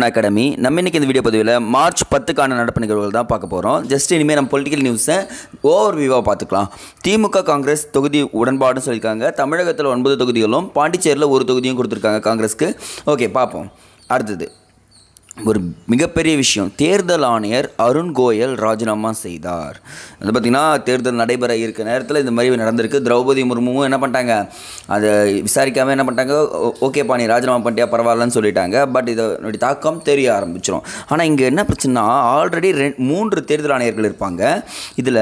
Academy. நம்ம இன்றைக்கி இந்த வீடியோ பதிவில் மார்ச் 10க்கான நடப்பு நிகழ்வுகள் தான் பார்க்க போகிறோம். ஜஸ்ட் இனிமேல் நம்ம பொலிட்டிக்கல் நியூஸை ஓவர் வியூவாக பார்த்துக்கலாம். திமுக காங்கிரஸ் தொகுதி உடன்பாடுன்னு சொல்லியிருக்காங்க. தமிழகத்தில் 9 தொகுதிகளும் பாண்டிச்சேரியில் 1 தொகுதியும் கொடுத்துருக்காங்க காங்கிரஸ்க்கு. ஓகே, பார்ப்போம். அடுத்தது ஒரு மிகப்பெரிய விஷயம், தேர்தல் ஆணையர் அருண் கோயல் ராஜினாமா செய்தார். அது பார்த்திங்கன்னா தேர்தல் நடைபெற இருக்க நேரத்தில் இந்த மாதிரி நடந்திருக்கு. திரௌபதி முர்முவும் என்ன பண்ணிட்டாங்க, அதை விசாரிக்காமல் என்ன பண்ணிட்டாங்க, ஓகேப்பா நீ ராஜினாமா பண்ணிட்டியா பரவாயில்லன்னு சொல்லிட்டாங்க. பட் இதனுடைய தாக்கம் தெரிய ஆரம்பிச்சிடும். ஆனால் இங்கே என்ன பிரச்சனைனா, ஆல்ரெடி 3 தேர்தல் ஆணையர்கள் இருப்பாங்க. இதில்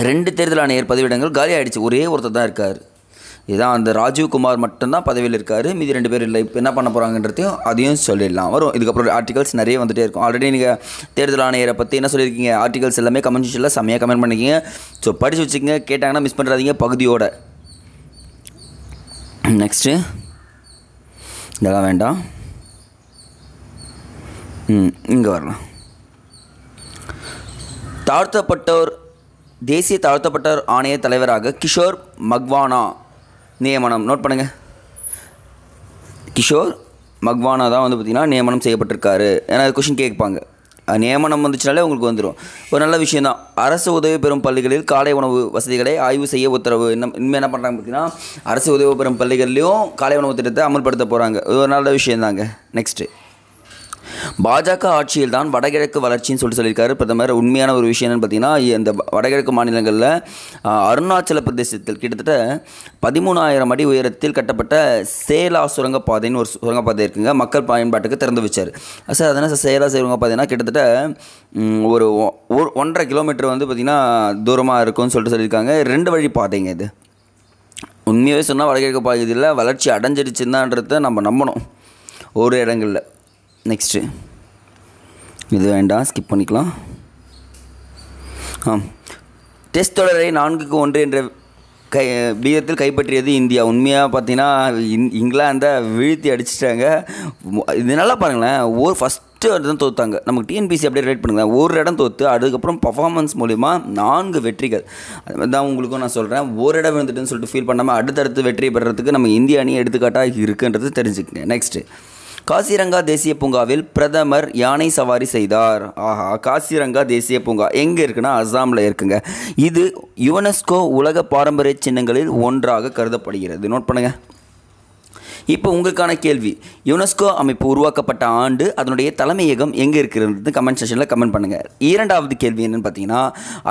2 தேர்தல் ஆணையர் பதவியிடங்கள் காலி ஆகிடுச்சு. ஒரே ஒருத்தர் தான் இருக்கார். இதுதான் அந்த ராஜீவ்குமார் மட்டும்தான் பதவியில் இருக்கார். மீதி 2 பேர் இல்லை. இப்போ என்ன பண்ண போகிறாங்கன்றதையும் அதையும் சொல்லிடலாம். வரும் இதுக்கப்புறம் ஆர்டிகல்ஸ் நிறைய வந்துகிட்டே இருக்கும். ஆல்ரெடி நீங்கள் தேர்தல் ஆணையரை பற்றி என்ன சொல்லியிருக்கீங்க, ஆர்டிகல்ஸ் எல்லாமே கமெண்ட் செக்ஷனில் செம்மையாக கமெண்ட் பண்ணிக்கிங்க. ஸோ படித்து வச்சுக்கங்க, கேட்டாங்கன்னா மிஸ் பண்ணுறாதீங்க பகுதியோட. நெக்ஸ்ட்டு இதெல்லாம் வேண்டாம், இங்கே வரலாம். தேசிய தாழ்த்தப்பட்டோர் ஆணைய தலைவராக கிஷோர் மக்வானா நியமனம். நோட் பண்ணுங்கள், கிஷோர் மக்வானா தான் வந்து பார்த்திங்கன்னா நியமனம் செய்யப்பட்டிருக்காரு. ஏன்னா கொஷின் கேட்பாங்க, நியமனம் வந்துச்சுனாலே உங்களுக்கு வந்துடும். ஒரு நல்ல விஷயந்தான். அரசு உதவி பெறும் பள்ளிகளில் காலை உணவு வசதிகளை ஆய்வு செய்ய உத்தரவு. இனிமேல் என்ன பண்ணுறாங்க பார்த்திங்கன்னா, அரசு உதவி பெறும் பள்ளிகள்லேயும் காலை உணவு திட்டத்தை அமல்படுத்த போகிறாங்க. ஒரு நல்ல விஷயந்தாங்க. நெக்ஸ்ட்டு, பாஜக ஆட்சியில் தான் வடகிழக்கு வளர்ச்சின்னு சொல்லியிருக்காரு பிரதமர். உண்மையான ஒரு விஷயம் என்னென்னு பார்த்தீங்கன்னா, இந்த வடகிழக்கு மாநிலங்களில் அருணாச்சல பிரதேசத்தில் கிட்டத்தட்ட 13,000 அடி உயரத்தில் கட்டப்பட்ட சேலா சுரங்கப்பாதைன்னு ஒரு சுரங்கப்பாதை இருக்குங்க. மக்கள் பயன்பாட்டுக்கு திறந்து வச்சார். சார் அதனால் சேலா சுரங்கப்பாதைனா கிட்டத்தட்ட ஒரு 1.5 கிலோமீட்டர் வந்து பார்த்திங்கன்னா தூரமாக இருக்கும்னு சொல்லியிருக்காங்க. 2 வழி பாதைங்க இது. உண்மையாகவே சொன்னால் வடகிழக்கு பகுதியில் வளர்ச்சி அடைஞ்சிருச்சுன்னான்றதை நம்ம நம்பணும் ஒரு இடங்களில். நெக்ஸ்ட்டு இது வேண்டாம், ஸ்கிப் பண்ணிக்கலாம். டெஸ்ட் தொடரை 4-1 என்ற விகிதத்தில் கைப்பற்றியது இந்தியா. உண்மையாக பார்த்தீங்கன்னா இங்கிலாந்தை வீழ்த்தி அடிச்சிட்டாங்க. இது நல்லா பாருங்களேன், ஃபஸ்ட்டு தான் தோற்றாங்க. நமக்கு டிஎன்பிசி அப்படியே ரேட் பண்ணுங்களேன். ஒரு இடம் தோற்று அதுக்கப்புறம் பர்ஃபார்மன்ஸ் மூலிமா 4 வெற்றிகள். அது மாதிரி தான் உங்களுக்கும் நான் சொல்கிறேன். ஒரு இடம் விழுந்துட்டுன்னு சொல்லிட்டு ஃபீல் பண்ணாமல் அடுத்தடுத்து வெற்றி பெறுறதுக்கு நம்ம இந்திய அணி எடுத்துக்காட்டாக இருக்குன்றது தெரிஞ்சுக்கங்க. நெக்ஸ்ட்டு, காசிரங்கா தேசிய பூங்காவில் பிரதமர் யானை சவாரி செய்தார். காசிரங்கா தேசிய பூங்கா எங்கே இருக்குன்னா அஸ்ஸாமில் இருக்குங்க. இது யுனெஸ்கோ உலக பாரம்பரிய சின்னங்களில் ஒன்றாக கருதப்படுகிறது. நோட் பண்ணுங்கள். இப்போ உங்களுக்கான கேள்வி, யுனெஸ்கோ அமைப்பு உருவாக்கப்பட்ட ஆண்டு, அதனுடைய தலைமையகம் எங்கே இருக்கிறது கமெண்ட் செக்ஷனில் கமெண்ட் பண்ணுங்கள். 2வது கேள்வி என்னென்னு பார்த்தீங்கன்னா,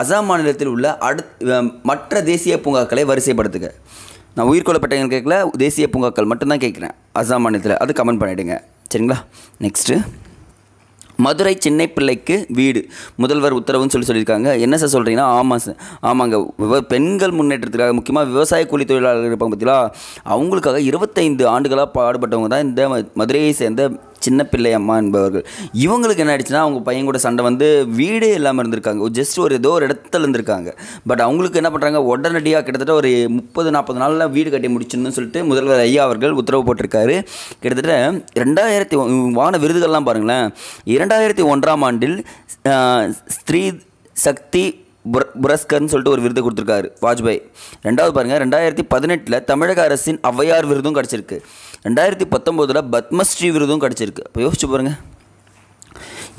அஸ்ஸாம் மாநிலத்தில் உள்ள மற்ற தேசிய பூங்காக்களை வரிசைப்படுத்துக. நான் உயிர்கொள்ளப்பட்டவங்க கேட்கல, தேசிய பூங்காக்கள் மட்டும்தான் கேட்குறேன் அஸ்ஸாம் மாநிலத்தில். அது கமெண்ட் பண்ணிவிடுங்க, சரிங்களா? நெக்ஸ்ட்டு, மதுரை சின்ன பிள்ளைக்கு வீடு முதல்வர் உத்தரவுன்னு சொல்லியிருக்காங்க. என்ன சார் சொல்கிறீங்கன்னா, ஆமாம் சார், ஆமாங்க. பெண்கள் முன்னேற்றத்துக்காக முக்கியமாக விவசாய கூலி தொழிலாளர்கள் இருப்பாங்க பார்த்தீங்களா, அவங்களுக்காக 25 ஆண்டுகளாக பாடுபட்டவங்க தான் இந்த மதுரையை சேர்ந்த சின்ன பிள்ளை அம்மா என்பவர்கள். இவங்களுக்கு என்ன ஆயிடுச்சுன்னா, அவங்க பையன் கூட சண்டை வந்து வீடே இல்லாமல் இருந்திருக்காங்க. ஜஸ்ட் ஏதோ ஒரு இடத்துல இருந்திருக்காங்க. பட் அவங்களுக்கு என்ன பண்ணுறாங்க, உடனடியாக கிட்டத்தட்ட ஒரு 30-40 நாளில் வீடு கட்டி முடிச்சுன்னு சொல்லிட்டு முதல்வர் ஐயா அவர்கள் உத்தரவு போட்டிருக்காரு. கிட்டத்தட்ட 2000 வான விருதுகள்லாம் பாருங்களேன். 2001ஆம் ஆண்டில் ஸ்திரீ சக்தி புரஸ்கர்னு சொல்லிட்டு ஒரு விருது கொடுத்துருக்காரு வாஜ்பாய். 2வது பாருங்கள், 2018 தமிழக அரசின் ஔவையார் விருதும் கிடச்சிருக்கு. 2019 பத்மஸ்ரீ விருதும் கிடச்சிருக்கு. இப்போ யோசிச்சு பாருங்கள்,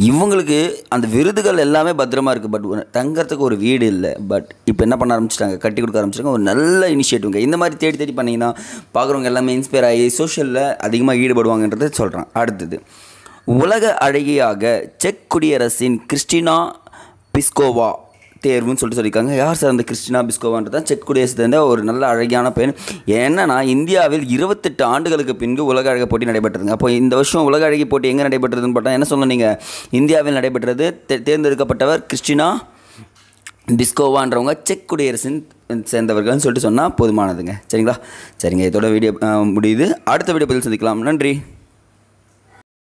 இவங்களுக்கு அந்த விருதுகள் எல்லாமே பத்திரமா இருக்குது. பட் தங்கறதுக்கு ஒரு வீடு இல்லை. பட் இப்போ என்ன பண்ண ஆரம்பிச்சிட்டாங்க, கட்டி கொடுக்க ஆரம்பிச்சிட்டாங்க. ஒரு நல்ல இனிஷியேட்டிவ்ங்க. இந்த மாதிரி தேடி பண்ணிங்கன்னா பார்க்குறவங்க எல்லாமே இன்ஸ்பயர் ஆகி சோஷியலில் அதிகமாக ஈடுபடுவாங்கன்றதை சொல்கிறேன். அடுத்தது, உலக அழகியாக செக் குடியரசின் கிறிஸ்டினா பிஸ்கோவா தேர்வுன்னு சொல்லியிருக்காங்க. யார் சார் அந்த கிறிஸ்டினா பிஸ்கோவான்றது தான் செக் குடியரசு சேர்ந்த ஒரு நல்ல அழகான பெண். என்னன்னா, இந்தியாவில் 28 ஆண்டுகளுக்கு பின்பு உலக அழகி போட்டி நடைபெற்றதுங்க. அப்போ இந்த வருஷம் உலக அழகி போட்டி எங்கே நடைபெற்றதுன்னு பார்த்தா என்ன சொல்லணும், நீங்கள் இந்தியாவில் நடைபெற்றது. தேர்ந்தெடுக்கப்பட்டவர் கிறிஸ்டினா பிஸ்கோவான்றவங்க செக் குடியரசின் சேர்ந்தவர்கள்னு சொல்லிட்டு சொன்னால் போதுமானதுங்க. சரிங்களா? சரிங்க, இதோட வீடியோ முடியுது. அடுத்த வீடியோ பதில் சந்திக்கலாம். நன்றி.